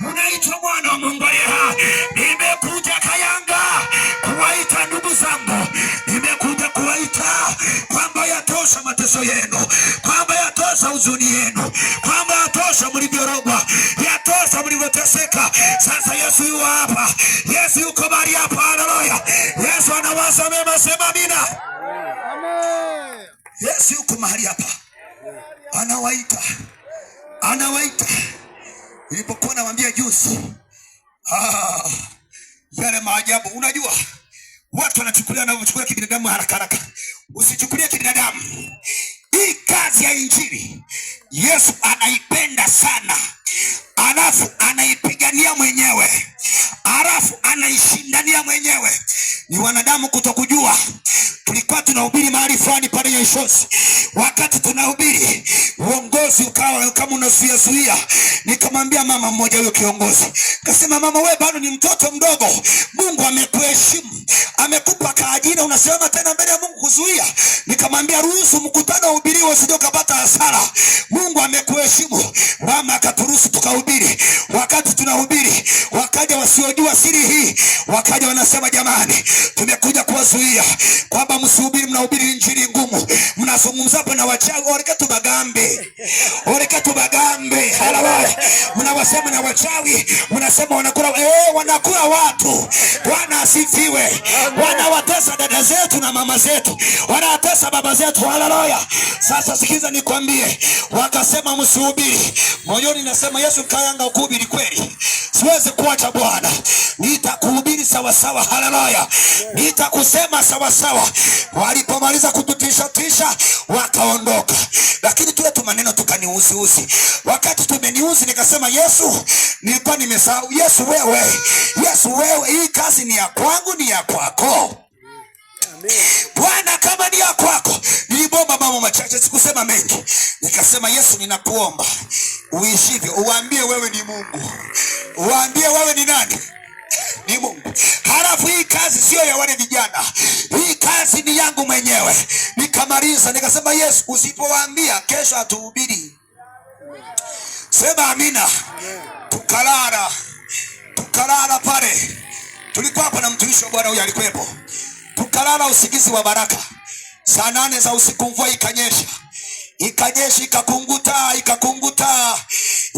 Unaitwa mwana wa Mungu aliye hai. Nimekuja Kayanga kuwaita ndugu zangu, nimekuja kuwaita kwamba yatosha mateso yenu, kwamba yatosha huzuni yenu, kwamba yatosha mlivyorogwa, yatosha mlivyoteseka. Sasa Yesu yu hapa, Yesu yuko mahali hapa. Haleluya! Yesu anawaza mema, sema amina. Amen. Yesu yuko mahali hapa, anawaita, anawaita. Nilipokuwa nawaambia juzi, yale maajabu. Unajua watu wanachukulia na kuchukulia kibinadamu haraka haraka. Usichukulie kibinadamu. Hii kazi ya injili Yesu anaipenda sana, alafu anaipigania mwenyewe, alafu anaishindania mwenyewe. Ni wanadamu kutokujua. Tulikuwa tunahubiri mahali fulani pale Nyaishozi. Wakati tunahubiri, uongozi ukawa kama unasuia. Nikamwambia mama mmoja, huyo kiongozi, kasema, mama wewe bado ni mtoto mdogo. Mungu amekuheshimu, amekupa kaajira, unasema tena mbele ya Mungu kuzuia. Nikamwambia ruhusu mkutano uhubiriwe, usije ukapata hasara. Mungu amekuheshimu. Mama akaturuhusu tukahubiri. Wakati tunahubiri, wakaja wasiojua siri hii, wakaja wanasema, jamani, tumekuja kuwazuia kwamba msihubiri, mnahubiri injili ngumu, mnazungumza hapa na wachawi. Orekatu bagambe, orekatu bagambe. Haleluya! Mnawasema na wachawi, mnasema wanakula, wanakula watu. Bwana asifiwe. Wanawatesa dada zetu na mama zetu, wanawatesa baba zetu. Haleluya! Sasa sikiza nikwambie, wakasema msihubiri. Moyoni nasema, Yesu Kayanga ukuhubiri kweli, siwezi kuacha Bwana, nitakuhubiri sawa sawa. Haleluya! Nitakusema sawa sawa. Walipomaliza kututisha tisha wakaondoka, lakini tule tu maneno tukaniuzi. Wakati tumeniuzi nikasema, Yesu, nilikuwa nimesahau. Yesu wewe, Yesu wewe, hii kazi ni ya kwangu, ni ya kwako. Bwana, kama ni ya kwako. Nilibomba mambo machache, sikusema mengi. Nikasema, Yesu, ninakuomba uishivyo, uwaambie wewe ni Mungu, uwaambie wewe ni nani? Ni Mungu. Halafu hii kazi sio ya wale vijana, hii kazi ni yangu mwenyewe. Nikamaliza nikasema, Yesu, usipowaambia kesho hatuhubiri. Sema amina. Tukalala pale. Tulikuwa hapa na mtumishi wa Bwana, huyu alikuwepo. Tukalala usingizi wa baraka. Saa 8 za usiku mvua ikanyesha, ikakunguta,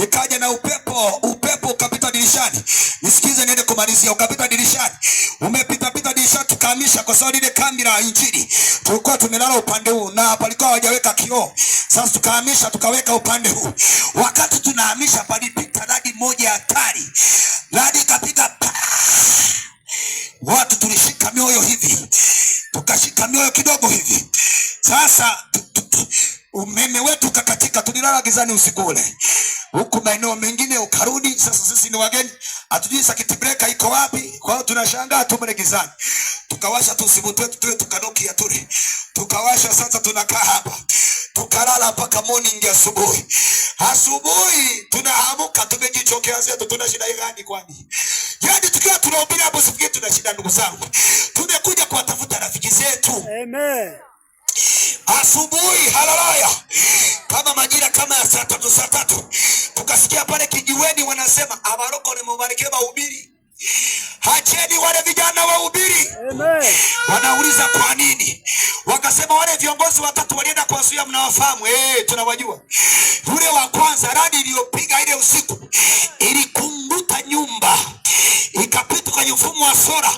ikaja na upepo ukapita dirishani. Nisikize niende kumalizia. Ukapita dirishani, umepita dirishani, tukahamisha kwa sababu ile kambi la injili tulikuwa tumelala upande huu na palikuwa hawajaweka kioo. Sasa tukahamisha, tukaweka upande huu. Wakati tunahamisha, palipita radi moja hatari. Radi ikapiga, watu tulishika mioyo hivi, tukashika mioyo kidogo hivi. Sasa umeme wetu kakatika, tulilala gizani usiku ule. Huku maeneo mengine ukarudi. Sasa sisi ni wageni, hatujui circuit breaker iko wapi. Kwa hiyo tunashangaa tumele gizani. Tukawasha tu simu yetu tule, tukanokia tule, tukawasha. Sasa tunakaa hapa, tukalala mpaka morning asubuhi. Asubuhi tunaamka, tumejichokea zetu. Tuna shida gani kwani? Yaani tukiwa tunahubiri hapo, sifikiri tuna shida. Ndugu zangu, tumekuja kuwatafuta rafiki zetu. Amen. Asubuhi, haleluya, kama majira kama ya saa 3 tukasikia pale kijiweni wanasema, abarokole mubarikiwe bahubiri, hacheni wale vijana wahubiri. Amen. Wanauliza kwa nini? Wakasema wale viongozi watatu walienda kuwazuia, mnawafahamu? Tunawajua. Yule wa kwanza, radi iliyopiga ile usiku ilikunguta nyumba, ikapita kwenye mfumo wa sora,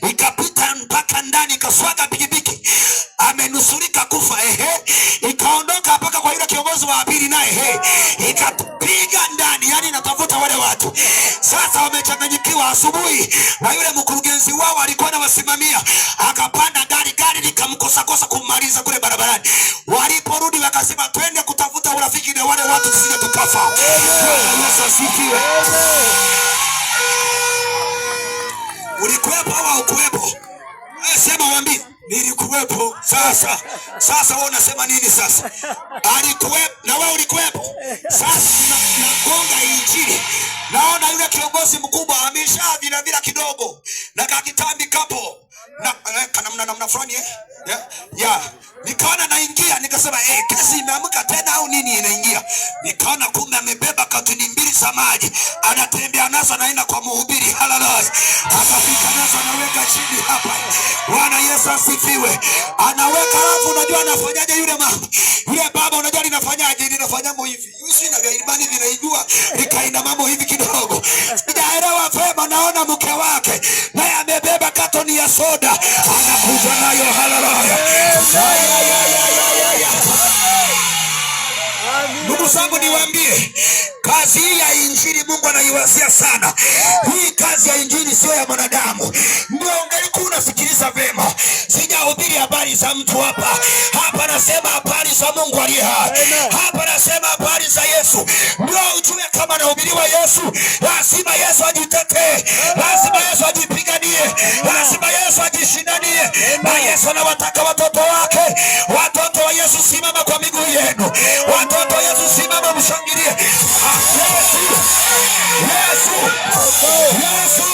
ikapita mpaka ndani, ikaswaga pikipiki, amenusurika kufa. Ikaondoka mpaka kwa yule kiongozi wa pili, naye ikapiga ndani, yani inatafuta wale watu. Sasa wamechanganyikiwa. Asubuhi na yule mkurugenzi wao alikuwa anawasimamia, akapanda gari likamkosa kumaliza kule barabarani. Waliporudi wakasema, twende kutafuta urafiki na wale watu tusije tukafa. Yesu asifiwe. Ulikuwepo au hukuwepo? Sema waambie, nilikuwepo. Sasa wewe unasema nini sasa? Alikuwepo na wewe ulikuwepo. Sasa nagonga injili. Naona yule kiongozi mkubwa ameshavila kidogo na kakitambi kapo na namna fulani Nikaona naingia, nikasema kesi imeamka tena au nini inaingia? Nikaona kumbe amebeba katuni mbili za maji, anatembea nazo, anaenda kwa mhubiri. Haleluya! Akafika nazo, anaweka chini hapa. Bwana Yesu asifiwe. Anaweka, alafu unajua anafanyaje yule mama? Yule baba unajua linafanyaje? Linafanya mambo hivi. Yusi na gaibani vinaijua, likaenda mambo hivi kidogo. Sijaelewa vema, naona mke wake naye amebeba katoni ya soda, anakuja nayo. Haleluya! Ndugu zangu, niwaambie, kazi hii ya injili Mungu anaiwazia sana. Hii kazi ya injili sio ya mwanadamu. Ndio ungelikuwa unasikiliza vema, sijahubiri habari za mtu hapa. Hapa nasema habari za Mungu aliye hai. Hapa nasema habari za Yesu. Ndio ujue kama nahubiriwa Yesu, lazima Yesu ajitetee, lazima Yesu ajipiganie, lazima Yesu ajishindanie. Na Yesu anawataka watoto wake. Watoto wa Yesu, simama kwa miguu yenu. Watoto wa Yesu, simama mshangilie. Yesu! Yesu! Yesu!